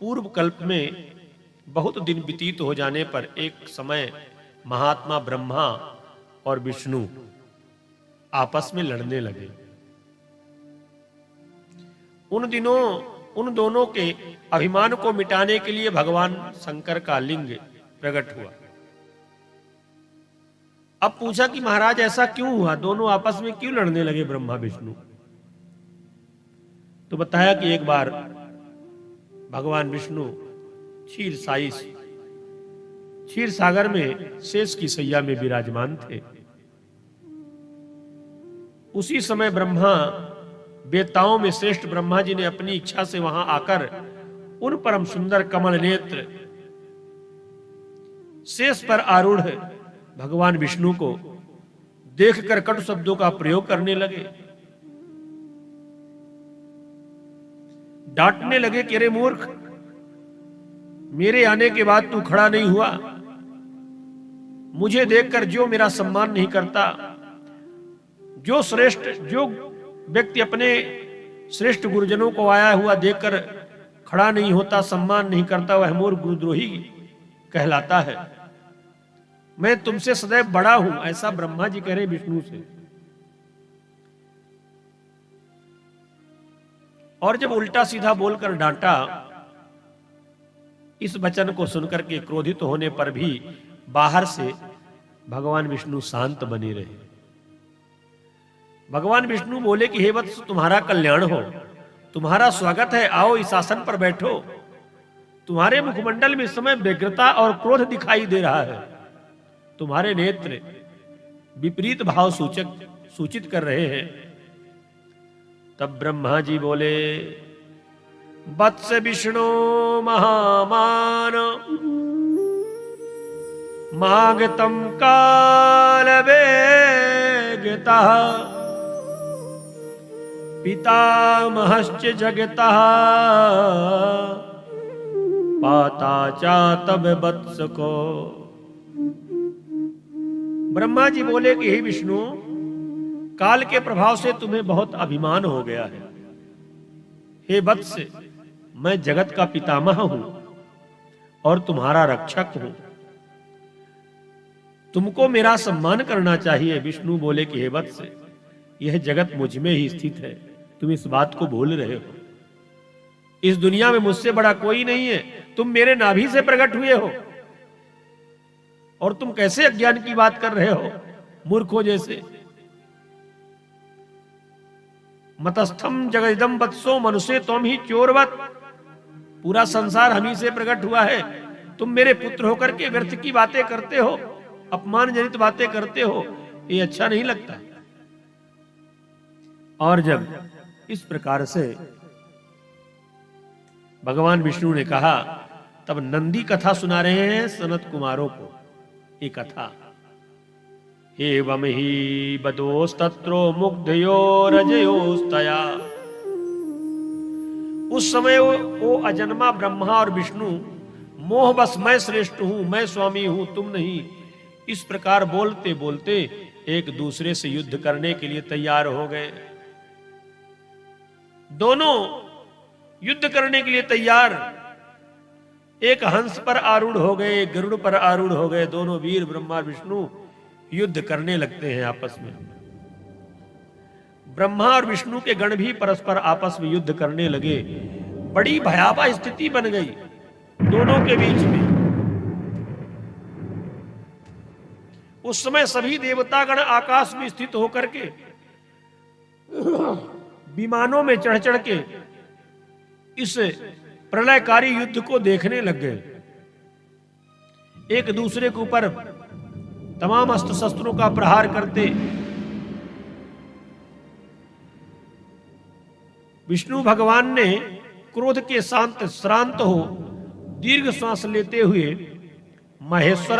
पूर्व कल्प में बहुत दिन व्यतीत हो जाने पर एक समय महात्मा ब्रह्मा और विष्णु आपस में लड़ने लगे। उन दिनों उन दोनों के अभिमान को मिटाने के लिए भगवान शंकर का लिंग प्रकट हुआ। अब पूछा कि महाराज ऐसा क्यों हुआ, दोनों आपस में क्यों लड़ने लगे ब्रह्मा विष्णु? तो बताया कि एक बार भगवान विष्णु क्षीर सागर में शेष की सैया में विराजमान थे। उसी समय ब्रह्मा वेताओं में श्रेष्ठ ब्रह्मा जी ने अपनी इच्छा से वहां आकर उन परम सुंदर कमल नेत्र शेष पर आरूढ़ भगवान विष्णु को देखकर कटु शब्दों का प्रयोग करने लगे। डांटने लगे कि अरे मूर्ख, मेरे आने के बाद तू खड़ा नहीं हुआ, मुझे देखकर जो मेरा सम्मान नहीं करता, जो व्यक्ति अपने श्रेष्ठ गुरुजनों को आया हुआ देखकर खड़ा नहीं होता, सम्मान नहीं करता, वह मूर्ख गुरुद्रोही कहलाता है। मैं तुमसे सदैव बड़ा हूं, ऐसा ब्रह्मा जी कह रहे विष्णु से। और जब उल्टा सीधा बोलकर डांटा, इस वचन को सुनकर के क्रोधित होने पर भी बाहर से भगवान विष्णु शांत बने रहे। भगवान विष्णु बोले कि हे वत्स, तुम्हारा कल्याण हो, तुम्हारा स्वागत है, आओ इस आसन पर बैठो। तुम्हारे मुखमंडल में इस समय व्यग्रता और क्रोध दिखाई दे रहा है, तुम्हारे नेत्र विपरीत भाव सूचित कर रहे हैं। तब ब्रह्मा जी बोले, वत्स विष्णु महामान मागतम काल वेगतः पितामहश्च जगतः पाता चा तब वत्स को। ब्रह्मा जी बोले कि हे विष्णु, काल के प्रभाव से तुम्हें बहुत अभिमान हो गया है। हे वत्स, मैं जगत का पितामह हूं और तुम्हारा रक्षक हूं, तुमको मेरा सम्मान करना चाहिए। विष्णु बोले कि हे वत्स, यह जगत मुझ में ही स्थित है, तुम इस बात को भूल रहे हो। इस दुनिया में मुझसे बड़ा कोई नहीं है, तुम मेरे नाभि से प्रकट हुए हो और तुम कैसे अज्ञान की बात कर रहे हो, मूर्खों जैसे। मतस्थम जगदम वत्सो मनुष्य तुम ही चोरवत, पूरा संसार हम ही से प्रकट हुआ है, तुम मेरे पुत्र होकर के व्यर्थ की बातें करते हो, अपमानजनित बातें करते हो, ये अच्छा नहीं लगता। और जब इस प्रकार से भगवान विष्णु ने कहा, तब नंदी कथा सुना रहे हैं सनत कुमारों को ये कथा। एवं ही बदोस्तत्रो मुग्धयो रजयोस्तया। उस समय वो अजन्मा ब्रह्मा और विष्णु मोह बस मैं श्रेष्ठ हूं, मैं स्वामी हूं, तुम नहीं, इस प्रकार बोलते बोलते एक दूसरे से युद्ध करने के लिए तैयार हो गए। दोनों युद्ध करने के लिए तैयार, एक हंस पर आरूढ़ हो गए, एक गरुड़ पर आरूढ़ हो गए। दोनों वीर ब्रह्मा और विष्णु युद्ध करने लगते हैं आपस में। ब्रह्मा और विष्णु के गण भी परस्पर आपस में युद्ध करने लगे। बड़ी भयावह स्थिति बन गई दोनों के बीच में। उस समय सभी देवतागण आकाश में स्थित होकर के विमानों में चढ़ चढ़ के इस प्रलयकारी युद्ध को देखने लग गए। एक दूसरे के ऊपर तमाम अस्त्र शस्त्रों का प्रहार करते। विष्णु भगवान ने क्रोध के श्रांत हो दीर्घ श्वास लेते हुए महेश्वर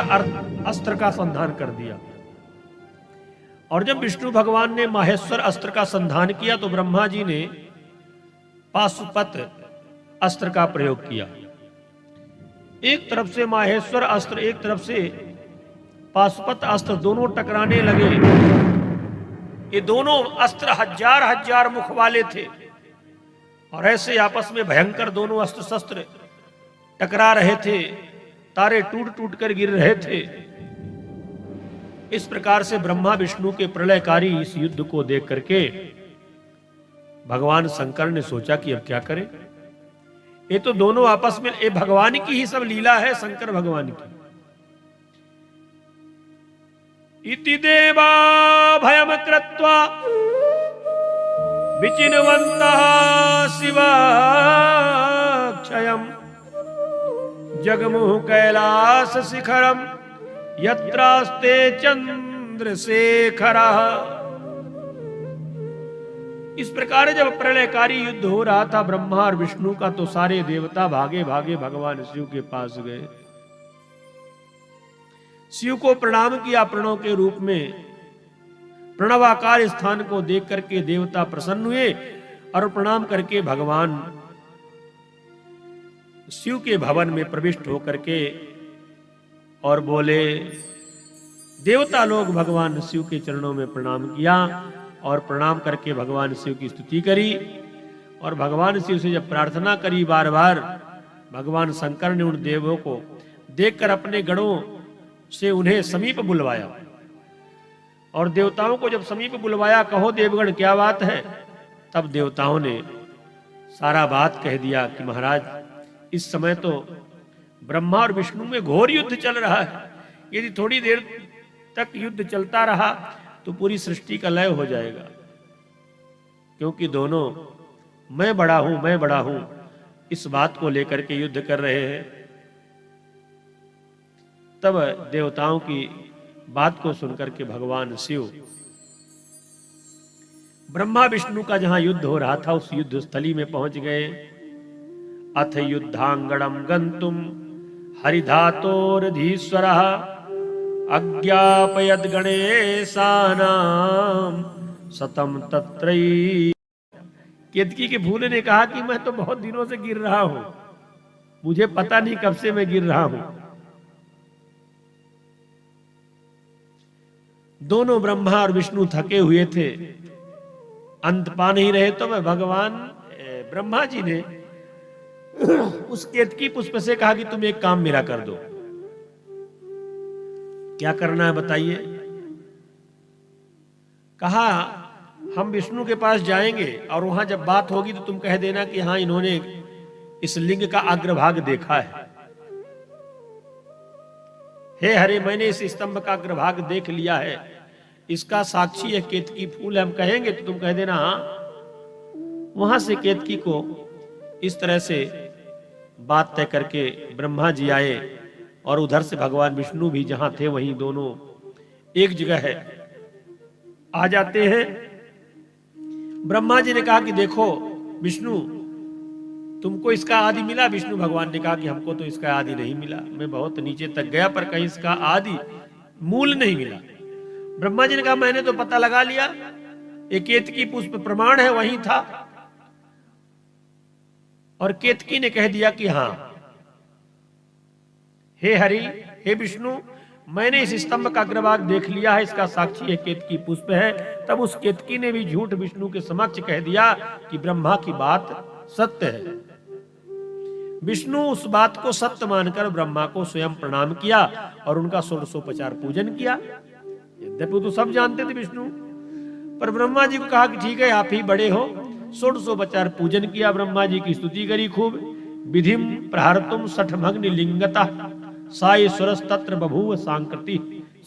अस्त्र का संधान कर दिया। और जब विष्णु भगवान ने माहेश्वर अस्त्र का संधान किया तो ब्रह्मा जी ने पाशुपत अस्त्र का प्रयोग किया। एक तरफ से माहेश्वर अस्त्र, एक तरफ से पाशुपत अस्त्र, दोनों टकराने लगे। ये दोनों अस्त्र हजार हजार मुख वाले थे और ऐसे आपस में भयंकर दोनों अस्त्र शस्त्र टकरा रहे थे, तारे टूट टूट कर गिर रहे थे। इस प्रकार से ब्रह्मा विष्णु के प्रलयकारी इस युद्ध को देख करके भगवान शंकर ने सोचा कि अब क्या करें। ये तो दोनों आपस में, ये भगवान की ही सब लीला है, शंकर भगवान की। इति देवा भयम कृत्वा विचिन्वन्तः शिवाक्षयम् जगमुः कैलास शिखरम यत्रास्ते चंद्रशेखरः। इस प्रकार जब प्रलयकारी युद्ध हो रहा था ब्रह्मा और विष्णु का, तो सारे देवता भागे भागे भगवान शिव के पास गए। शिव को प्रणाम किया प्रणव के रूप में। प्रणवाकार स्थान को देख करके देवता प्रसन्न हुए और प्रणाम करके भगवान शिव के भवन में प्रविष्ट होकर के और बोले। देवता लोग भगवान शिव के चरणों में प्रणाम किया और प्रणाम करके भगवान शिव की स्तुति करी। और भगवान शिव से जब प्रार्थना करी बार बार, भगवान शंकर ने उन देवों को देखकर अपने गणों से उन्हें समीप बुलवाया। और देवताओं को जब समीप बुलवाया, कहो देवगण क्या बात है। तब देवताओं ने सारा बात कह दिया कि महाराज, इस समय तो ब्रह्मा और विष्णु में घोर युद्ध चल रहा है। यदि थोड़ी देर तक युद्ध चलता रहा तो पूरी सृष्टि का लय हो जाएगा, क्योंकि दोनों मैं बड़ा हूं इस बात को लेकर के युद्ध कर रहे हैं। तब देवताओं की बात को सुनकर के भगवान शिव ब्रह्मा विष्णु का जहां युद्ध हो रहा था उस युद्ध स्थली में पहुंच गए। अथ युद्धांगणम गंतुम हरिधातोरधीश्वरः अज्ञापयद गणेशानाम सतम तत्रई। केतकी के फूल ने कहा कि मैं तो बहुत दिनों से गिर रहा हूं, मुझे पता नहीं कब से मैं गिर रहा हूं। दोनों ब्रह्मा और विष्णु थके हुए थे, अंत पा नहीं रहे। तो मैं भगवान ब्रह्मा जी ने उस केतकी पुष्प से कहा कि तुम एक काम मेरा कर दो। क्या करना है बताइए। कहा हम विष्णु के पास जाएंगे और वहां जब बात होगी तो तुम कह देना कि हाँ इन्होंने इस लिंग का अग्रभाग देखा है। हे हरे, मैंने इस स्तंभ का अग्रभाग देख लिया है, इसका साक्षी है केतकी फूल। हम कहेंगे तो तुम कह देना हाँ। वहां से केतकी को इस तरह से बात तय करके ब्रह्मा जी आए और उधर से भगवान विष्णु भी जहां थे वहीं दोनों एक जगह है आ जाते हैं। ब्रह्मा जी ने कहा कि देखो विष्णु, तुमको इसका आदि मिला। विष्णु भगवान ने कहा कि हमको तो इसका आदि नहीं मिला, मैं बहुत नीचे तक गया पर कहीं इसका आदि मूल नहीं मिला। ब्रह्मा जी ने कहा मैंने तो पता लगा लिया, एक केतकी पुष्प प्रमाण है वहीं था। और केतकी ने कह दिया कि हाँ हे हरि, हे विष्णु, मैंने इस स्तंभ का अग्रभाग देख लिया है, इसका साक्षी है केतकी पुष्प है। तब उस केतकी ने भी झूठ विष्णु के समक्ष कह दिया कि ब्रह्मा की बात सत्य है। विष्णु उस बात को सत्य मानकर ब्रह्मा को स्वयं प्रणाम किया और उनका षोडशोपचार पूजन किया। यद्यपि तो सब जानते थे विष्णु, पर ब्रह्मा जी को कहा कि ठीक है आप ही बड़े हो। षोडशोपचार पूजन किया, ब्रह्मा जी की स्तुति करी खूब। विधिम प्रहर्तुम सठमग्नि लिंगता साईश्वरस तत्र बभूव सांकृति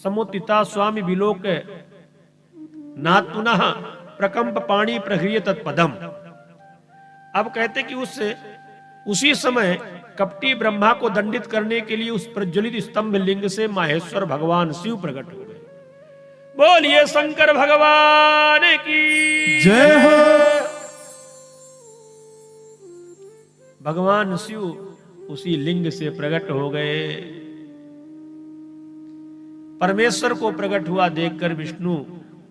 समुत्थिता स्वामी विलोक नातुनः प्रकंप पाणी प्रह्रिय तत्पदम। अब कहते कि उसी समय कपटी ब्रह्मा को दंडित करने के लिए उस प्रज्वलित स्तंभ लिंग से माहेश्वर भगवान शिव प्रकट हो गए। बोलिए शंकर भगवान की जय हो। भगवान शिव उसी लिंग से प्रकट हो गए। परमेश्वर को प्रकट हुआ देखकर विष्णु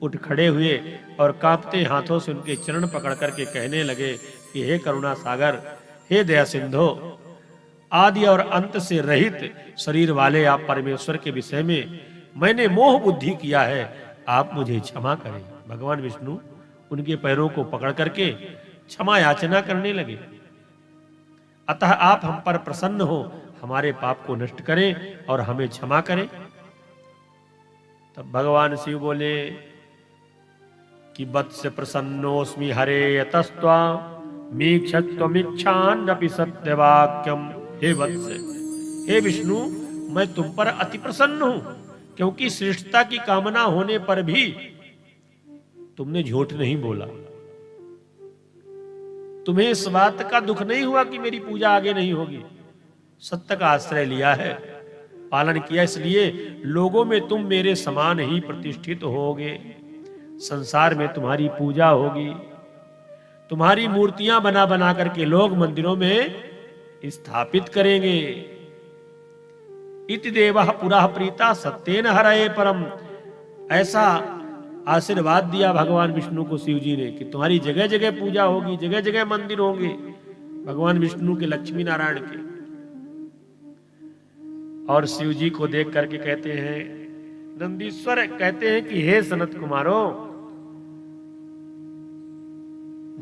उठ खड़े हुए और कांपते हाथों से उनके चरण पकड़ करके कहने लगे कि हे करुणा सागर, हे दया सिंधो, आदि और अंत से रहित शरीर वाले आप परमेश्वर के विषय में मैंने मोह बुद्धि किया है, आप मुझे क्षमा करें। भगवान विष्णु उनके पैरों को पकड़ करके क्षमा याचना करने लगे। अतः आप हम पर प्रसन्न हो, हमारे पाप को नष्ट करें और हमें क्षमा करें। तब भगवान शिव बोले कि वत्स प्रसन्नोस्मि हरे यतस्त्वा मीक्षत्वमिच्छान्नपि सत्यवाक्यम। हे वत्स, हे विष्णु, मैं तुम पर अति प्रसन्न हूं, क्योंकि श्रेष्ठता की कामना होने पर भी तुमने झूठ नहीं बोला। तुम्हें इस बात का दुख नहीं हुआ कि मेरी पूजा आगे नहीं होगी। सत्य का आश्रय लिया है, पालन किया, इसलिए लोगों में तुम मेरे समान ही प्रतिष्ठित होगे। संसार में तुम्हारी पूजा होगी, तुम्हारी मूर्तियां बना बना करके लोग मंदिरों में स्थापित करेंगे। इति देवः पुरः प्रीता सत्येन हरये परम। ऐसा आशीर्वाद दिया भगवान विष्णु को शिव जी ने कि तुम्हारी जगह जगह पूजा होगी, जगह जगह मंदिर होंगे भगवान विष्णु के, लक्ष्मी नारायण के। और शिव जी को देख करके कहते हैं, नंदीश्वर कहते हैं कि हे सनत कुमारो,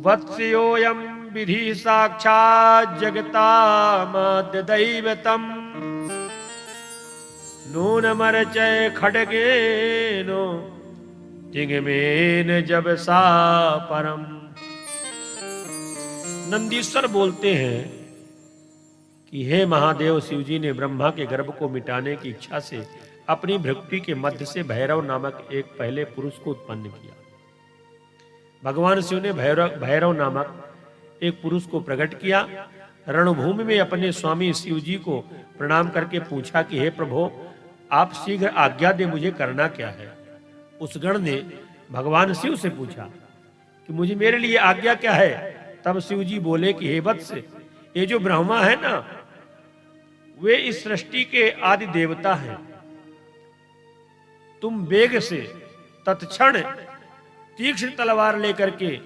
वत्स्योऽयं विधि साक्षात् जगतामाद्य दैवतम् नूनमरचय खड्गेनो जिगमेन जब सा परम। नंदीश्वर बोलते हैं कि हे महादेव, शिव जी ने ब्रह्मा के गर्भ को मिटाने की इच्छा से अपनी भृकुटी के मध्य से भैरव नामक एक पहले पुरुष को उत्पन्न किया। भगवान शिव ने भैरव नामक एक पुरुष को प्रकट किया। रणभूमि में अपने स्वामी शिव जी को प्रणाम करके पूछा कि हे प्रभु, आप शीघ्र आज्ञा दे, मुझे करना क्या है। उस गण ने भगवान शिव से पूछा कि मुझे, मेरे लिए आज्ञा क्या है। तब शिव जी बोले कि हे वत्स, ये जो ब्रह्मा है ना, वे इस सृष्टि के आदि देवता हैं। तुम वेग से तत्क्षण तीक्ष्ण तलवार लेकर के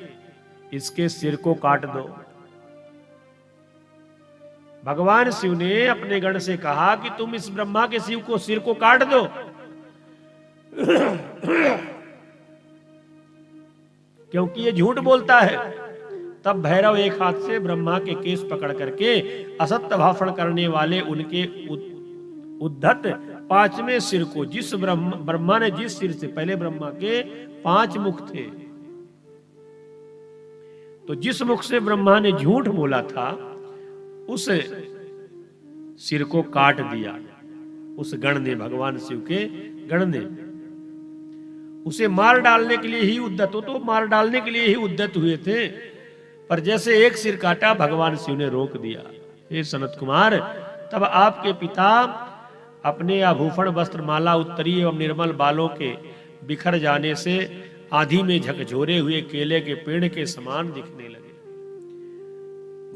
इसके सिर को काट दो। भगवान शिव ने अपने गण से कहा कि तुम इस ब्रह्मा के शिव को सिर को काट दो। क्योंकि ये झूठ बोलता है। तब भैरव एक हाथ से ब्रह्मा के केस पकड़ करके असत्य भाषण करने वाले उनके उद्धत पांचवें सिर को, जिस ब्रह्मा ने जिस सिर से, पहले ब्रह्मा के 5 मुख थे, तो जिस मुख से ब्रह्मा ने झूठ बोला था उस सिर को काट दिया। उस गण ने, भगवान शिव के गण ने उसे मार डालने के लिए ही उद्यत, तो मार डालने के लिए ही उद्यत हुए थे, पर जैसे एक सिर काटा भगवान शिव ने रोक दिया। हे सनत कुमार, तब आपके पिता अपने आभूषण वस्त्र माला उत्तरी एवं निर्मल बालों के बिखर जाने से आधी में झकझोरे हुए केले के पेड़ के समान दिखने लगे।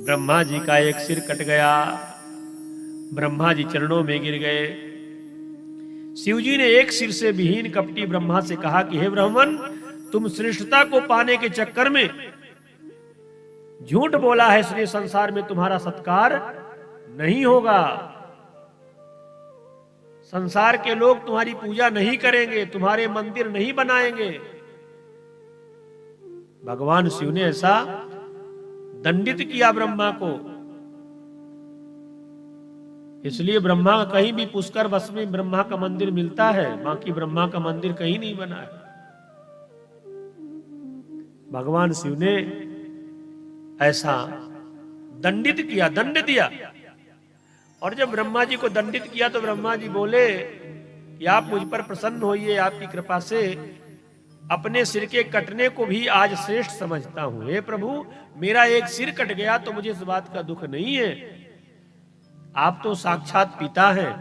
ब्रह्मा जी का एक सिर कट गया, ब्रह्मा जी चरणों में गिर गए। शिव जी ने एक सिर से विहीन कपटी ब्रह्मा से कहा कि हे ब्राह्मण, तुम श्रेष्ठता को पाने के चक्कर में झूठ बोला है, इसलिए संसार में तुम्हारा सत्कार नहीं होगा। संसार के लोग तुम्हारी पूजा नहीं करेंगे, तुम्हारे मंदिर नहीं बनाएंगे। भगवान शिव ने ऐसा दंडित किया ब्रह्मा को। इसलिए ब्रह्मा कहीं भी पुष्कर बस में ब्रह्मा का मंदिर मिलता है, बाकी ब्रह्मा का मंदिर कहीं नहीं बना है। भगवान शिव ने ऐसा दंडित किया, दंड दिया। और जब ब्रह्मा जी को दंडित किया तो ब्रह्मा जी बोले कि आप मुझ पर प्रसन्न होइए, आपकी कृपा से अपने सिर के कटने को भी आज श्रेष्ठ समझता हूं। हे प्रभु, मेरा एक सिर कट गया तो मुझे इस बात का दुख नहीं है। आप तो साक्षात पिता हैं,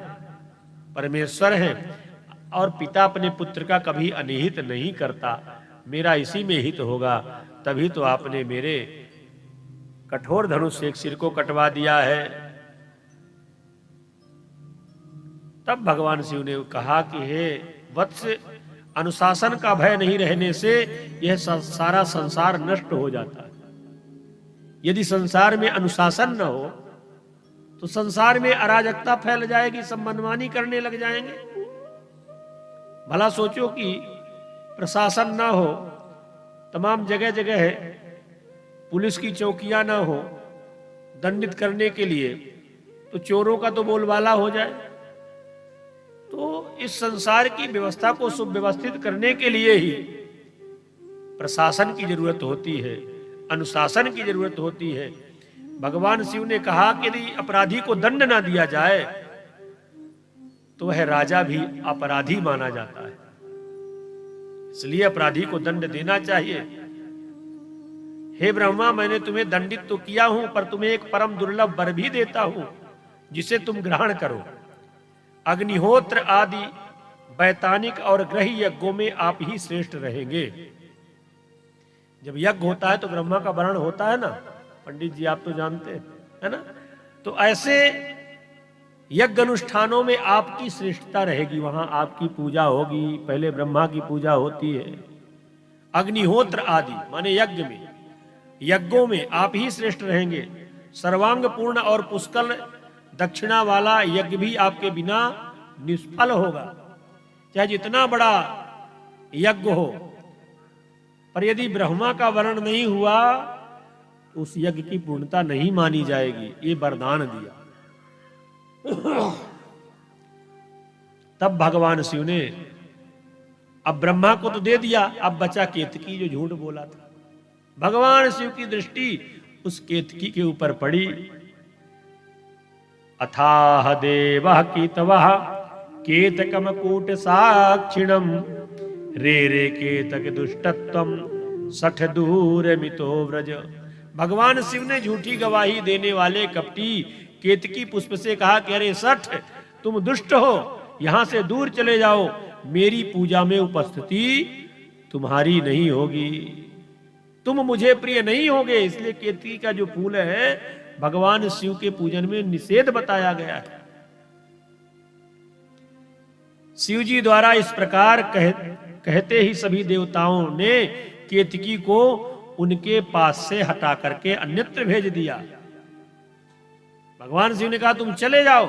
परमेश्वर हैं, और पिता अपने पुत्र का कभी अनिहित नहीं करता। मेरा इसी में हित होगा, तभी तो आपने मेरे कठोर धनुष से एक सिर को कटवा दिया है। तब भगवान शिव ने कहा कि हे वत्स, अनुशासन का भय नहीं रहने से यह सारा संसार नष्ट हो जाता है। यदि संसार में अनुशासन न हो तो संसार में अराजकता फैल जाएगी, सब मनमानी करने लग जाएंगे। भला सोचो कि प्रशासन ना हो, तमाम जगह जगह पुलिस की चौकियां ना हो, दंडित करने के लिए, तो चोरों का तो बोलबाला हो जाए। तो इस संसार की व्यवस्था को सुव्यवस्थित करने के लिए ही प्रशासन की जरूरत होती है, अनुशासन की जरूरत होती है। भगवान शिव ने कहा कि यदि अपराधी को दंड ना दिया जाए तो वह राजा भी अपराधी माना जाता है, इसलिए अपराधी को दंड देना चाहिए। हे ब्रह्मा, मैंने तुम्हें दंडित तो किया हूं, पर तुम्हें एक परम दुर्लभ वर भी देता हूं जिसे तुम ग्रहण करो। अग्निहोत्र आदि वैतानिक और ग्रही यज्ञों में आप ही श्रेष्ठ रहेंगे। जब यज्ञ होता है तो ब्रह्मा का वर्ण होता है ना, पंडित जी आप तो जानते हैं, है ना। तो ऐसे यज्ञ अनुष्ठानों में आपकी श्रेष्ठता रहेगी, वहां आपकी पूजा होगी। पहले ब्रह्मा की पूजा होती है। अग्निहोत्र आदि माने यज्ञ में, यज्ञों में आप ही श्रेष्ठ रहेंगे। सर्वांग पूर्ण और पुष्कल दक्षिणा वाला यज्ञ भी आपके बिना निष्फल होगा। चाहे जितना बड़ा यज्ञ हो, पर यदि ब्रह्मा का वर्ण नहीं हुआ तो उस यज्ञ की पूर्णता नहीं मानी जाएगी। ये वरदान दिया। तब भगवान शिव ने, अब ब्रह्मा को तो दे दिया, अब बचा केतकी जो झूठ बोला था। भगवान शिव की दृष्टि उस केतकी के ऊपर पड़ी। अथाह देवः कीतवः केतकम कूट साक्षिणम रे रे केतक दुष्टत्वम सठ दूर मितो व्रज। भगवान शिव ने झूठी गवाही देने वाले कपटी केतकी पुष्प से कहा कि अरे सठ, तुम दुष्ट हो, यहां से दूर चले जाओ, मेरी पूजा में उपस्थिति तुम्हारी नहीं होगी, तुम मुझे प्रिय नहीं होगे। इसलिए केतकी का जो फूल है भगवान शिव के पूजन में निषेध बताया गया है। शिव जी द्वारा इस प्रकार कहते ही सभी देवताओं ने केतकी को उनके पास से हटा करके अन्यत्र भेज दिया। भगवान शिव ने कहा तुम चले जाओ,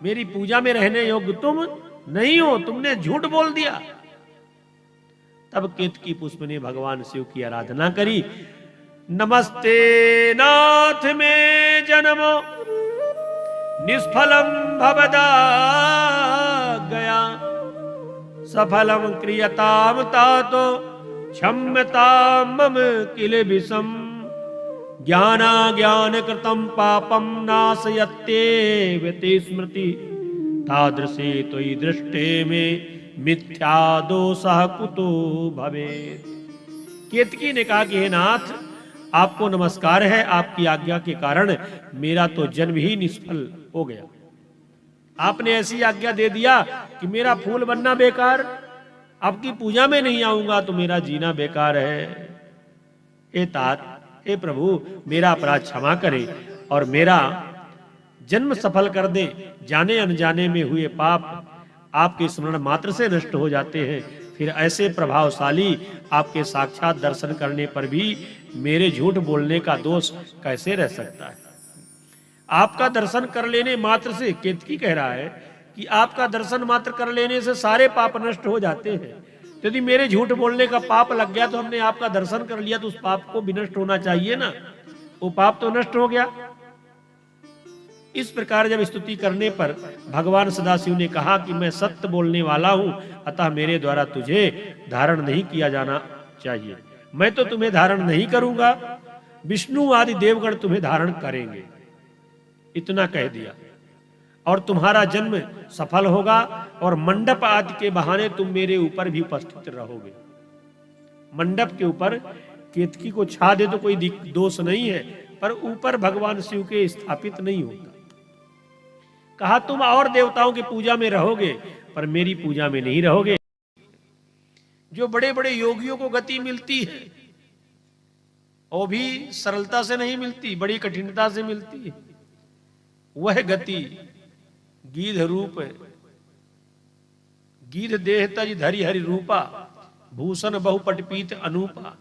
मेरी पूजा में रहने योग्य तुम नहीं हो, तुमने झूठ बोल दिया। तब केतकी पुष्प ने भगवान शिव की आराधना करी। नमस्ते नाथ में जन्म निष्फलम भवदा गया, सफलम क्रियताम तातो क्षम्यताम मम किल विषम, ज्ञाना ज्ञान कृतम पापम नाशयत्येव ते स्मृति, तादृशे त्वयि दृष्टे में मिथ्या दोषः कुतो भवेत्। केतकी ने कहा कि हे नाथ, आपको नमस्कार है, आपकी आज्ञा के कारण मेरा तो जन्म ही निष्फल हो गया। आपने ऐसी आज्ञा दे दिया कि मेरा फूल बनना बेकार, आपकी पूजा में नहीं आऊंगा तो मेरा जीना बेकार है। हे तात, हे प्रभु, मेरा अपराध क्षमा करे और मेरा जन्म सफल कर दे। जाने अनजाने में हुए पाप आपके स्मरण मात्र से नष्ट हो जाते हैं, फिर ऐसे प्रभावशाली आपके साक्षात दर्शन करने पर भी मेरे झूठ बोलने का दोष कैसे रह सकता है। आपका दर्शन कर लेने मात्र से, केतकी कह रहा है कि आपका दर्शन मात्र कर लेने से सारे पाप नष्ट हो जाते हैं। यदि मेरे झूठ बोलने का पाप लग गया तो हमने आपका दर्शन कर लिया तो उस पाप को भी नष्ट होना चाहिए ना, वो पाप तो नष्ट हो गया। इस प्रकार जब स्तुति करने पर भगवान सदाशिव ने कहा कि मैं सत्य बोलने वाला हूं, अतः मेरे द्वारा तुझे धारण नहीं किया जाना चाहिए, मैं तो तुम्हें धारण नहीं करूंगा, विष्णु आदि देवगण तुम्हें धारण करेंगे। इतना कह दिया और तुम्हारा जन्म सफल होगा और मंडप आदि के बहाने तुम मेरे ऊपर भी उपस्थित रहोगे। मंडप के ऊपर केतकी को छा दे तो कोई दोष नहीं है, पर ऊपर भगवान शिव के स्थापित नहीं होता। कहा तुम और देवताओं की पूजा में रहोगे पर मेरी पूजा में नहीं रहोगे। जो बड़े बड़े योगियों को गति मिलती है वो भी सरलता से नहीं मिलती, बड़ी कठिनता से मिलती है। वह गति गीध रूप है, गीध देह तज धरि हरि रूपा, भूषण बहुपट पीत अनूपा।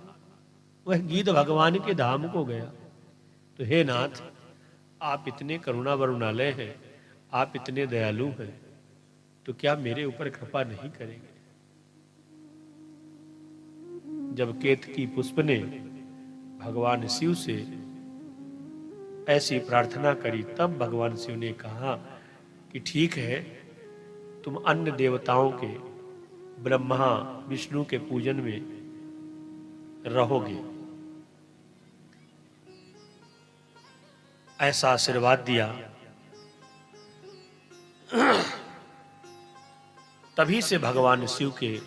वह गीध भगवान के धाम को गया। तो हे नाथ, आप इतने करुणा वरुणालय हैं, आप इतने दयालु हैं, तो क्या मेरे ऊपर कृपा नहीं करेंगे? जब केतकी पुष्प ने भगवान शिव से ऐसी प्रार्थना करी। तब भगवान शिव ने कहा कि ठीक है, तुम अन्य देवताओं के, ब्रह्मा विष्णु के पूजन में रहोगे। ऐसा आशीर्वाद दिया। तभी से भगवान शिव के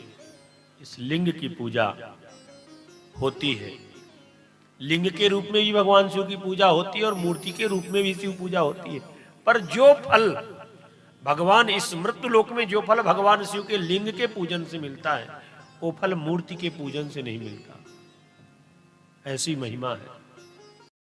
इस लिंग की पूजा होती है। लिंग के रूप में भी भगवान शिव की पूजा होती है और मूर्ति के रूप में भी शिव पूजा होती है। पर जो फल भगवान इस मृत्यु लोक में, जो फल भगवान शिव के लिंग के पूजन से मिलता है, वो फल मूर्ति के पूजन से नहीं मिलता। ऐसी महिमा है।